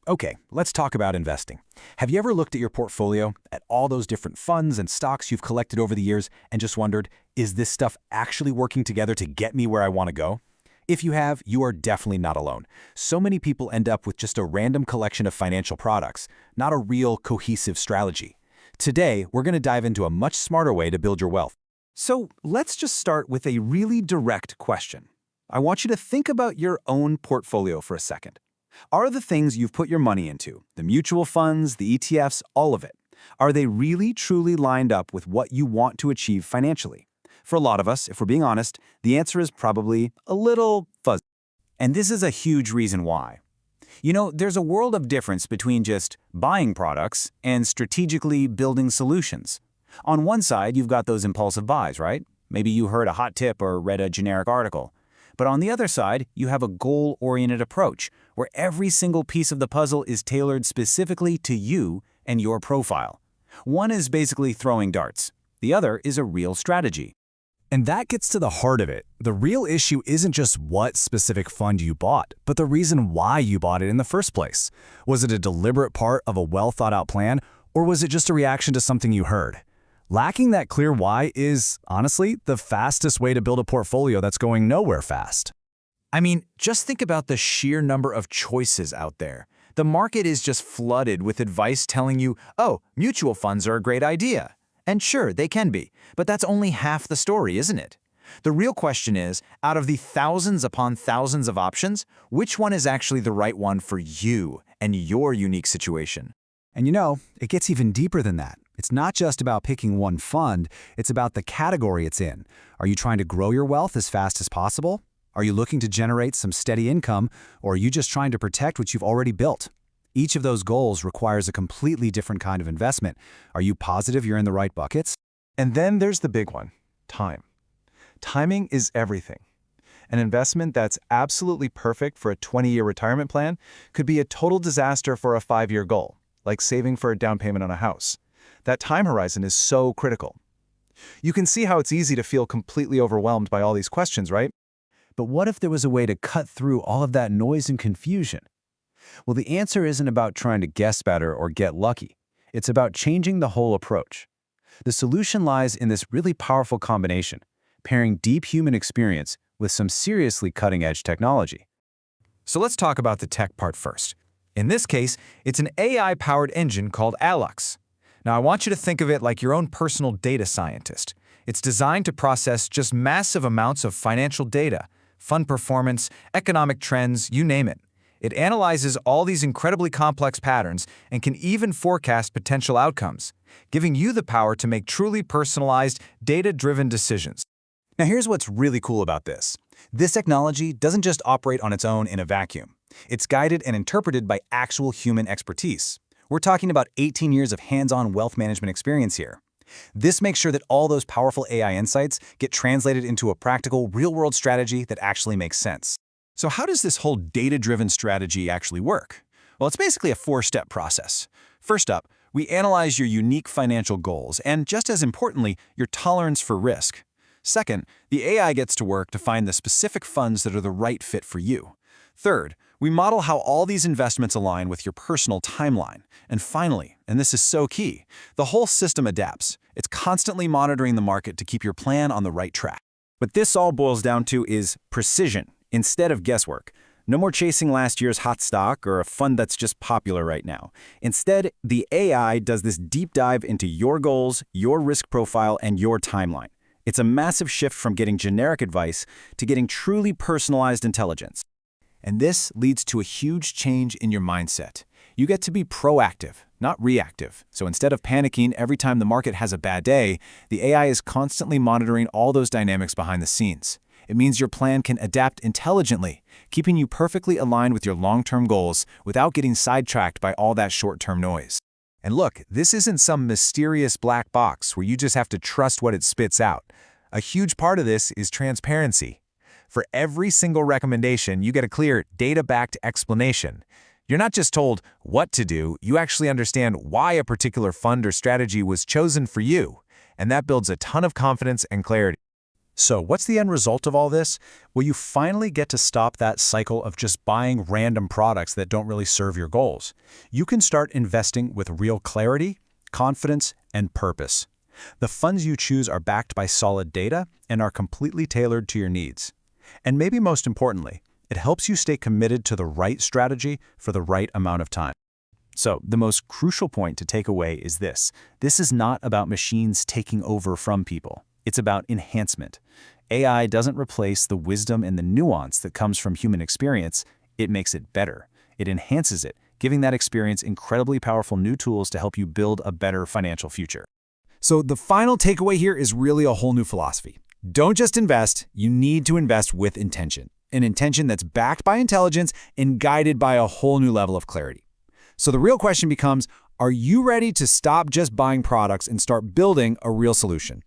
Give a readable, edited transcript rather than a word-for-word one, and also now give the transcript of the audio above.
Okay, let's talk about investing. Have you ever looked at your portfolio, at all those different funds and stocks you've collected over the years, and just wondered, is this stuff actually working together to get me where I want to go? If you have, you are definitely not alone. So many people end up with just a random collection of financial products, not a real cohesive strategy. Today, we're going to dive into a much smarter way to build your wealth. So let's just start with a really direct question. I want you to think about your own portfolio for a second. Are the things you've put your money into, the mutual funds, the ETFs, all of it, are they really truly lined up with what you want to achieve financially? For a lot of us, if we're being honest, the answer is probably a little fuzzy. And this is a huge reason why. You know, there's a world of difference between just buying products and strategically building solutions. On one side, you've got those impulsive buys, right? Maybe you heard a hot tip or read a generic article. But on the other side, you have a goal-oriented approach, where every single piece of the puzzle is tailored specifically to you and your profile. One is basically throwing darts. The other is a real strategy. And that gets to the heart of it. The real issue isn't just what specific fund you bought, but the reason why you bought it in the first place. Was it a deliberate part of a well-thought-out plan, or was it just a reaction to something you heard? Lacking that clear why is, honestly, the fastest way to build a portfolio that's going nowhere fast. I mean, just think about the sheer number of choices out there. The market is just flooded with advice telling you, oh, mutual funds are a great idea. And sure, they can be, but that's only half the story, isn't it? The real question is, out of the thousands upon thousands of options, which one is actually the right one for you and your unique situation? And you know, it gets even deeper than that. It's not just about picking one fund, it's about the category it's in. Are you trying to grow your wealth as fast as possible? Are you looking to generate some steady income, or are you just trying to protect what you've already built? Each of those goals requires a completely different kind of investment. Are you positive you're in the right buckets? And then there's the big one, time. Timing is everything. An investment that's absolutely perfect for a 20-year retirement plan could be a total disaster for a 5-year goal, like saving for a down payment on a house. That time horizon is so critical. You can see how it's easy to feel completely overwhelmed by all these questions, right? But what if there was a way to cut through all of that noise and confusion? Well, the answer isn't about trying to guess better or get lucky. It's about changing the whole approach. The solution lies in this really powerful combination, pairing deep human experience with some seriously cutting-edge technology. So let's talk about the tech part first. In this case, it's an AI-powered engine called ALUX. Now, I want you to think of it like your own personal data scientist. It's designed to process just massive amounts of financial data, fund performance, economic trends, you name it. It analyzes all these incredibly complex patterns and can even forecast potential outcomes, giving you the power to make truly personalized, data-driven decisions. Now here's what's really cool about this. This technology doesn't just operate on its own in a vacuum. It's guided and interpreted by actual human expertise. We're talking about 18 years of hands-on wealth management experience here. This makes sure that all those powerful AI insights get translated into a practical, real-world strategy that actually makes sense. So how does this whole data-driven strategy actually work? Well, it's basically a 4-step process. First up, we analyze your unique financial goals and, just as importantly, your tolerance for risk. Second, the AI gets to work to find the specific funds that are the right fit for you. Third, we model how all these investments align with your personal timeline. And finally, and this is so key, the whole system adapts. It's constantly monitoring the market to keep your plan on the right track. What this all boils down to is precision instead of guesswork. No more chasing last year's hot stock or a fund that's just popular right now. Instead, the AI does this deep dive into your goals, your risk profile, and your timeline. It's a massive shift from getting generic advice to getting truly personalized intelligence. And this leads to a huge change in your mindset. You get to be proactive, not reactive. So instead of panicking every time the market has a bad day, the AI is constantly monitoring all those dynamics behind the scenes. It means your plan can adapt intelligently, keeping you perfectly aligned with your long-term goals without getting sidetracked by all that short-term noise. And look, this isn't some mysterious black box where you just have to trust what it spits out. A huge part of this is transparency. For every single recommendation, you get a clear, data-backed explanation. You're not just told what to do, you actually understand why a particular fund or strategy was chosen for you, and that builds a ton of confidence and clarity. So what's the end result of all this? Well, you finally get to stop that cycle of just buying random products that don't really serve your goals. You can start investing with real clarity, confidence, and purpose. The funds you choose are backed by solid data and are completely tailored to your needs. And maybe most importantly, it helps you stay committed to the right strategy for the right amount of time. So the most crucial point to take away is this. This is not about machines taking over from people. It's about enhancement. AI doesn't replace the wisdom and the nuance that comes from human experience. It makes it better. It enhances it, giving that experience incredibly powerful new tools to help you build a better financial future. So the final takeaway here is really a whole new philosophy. Don't just invest, you need to invest with intention. An intention that's backed by intelligence and guided by a whole new level of clarity. So the real question becomes, are you ready to stop just buying products and start building a real solution?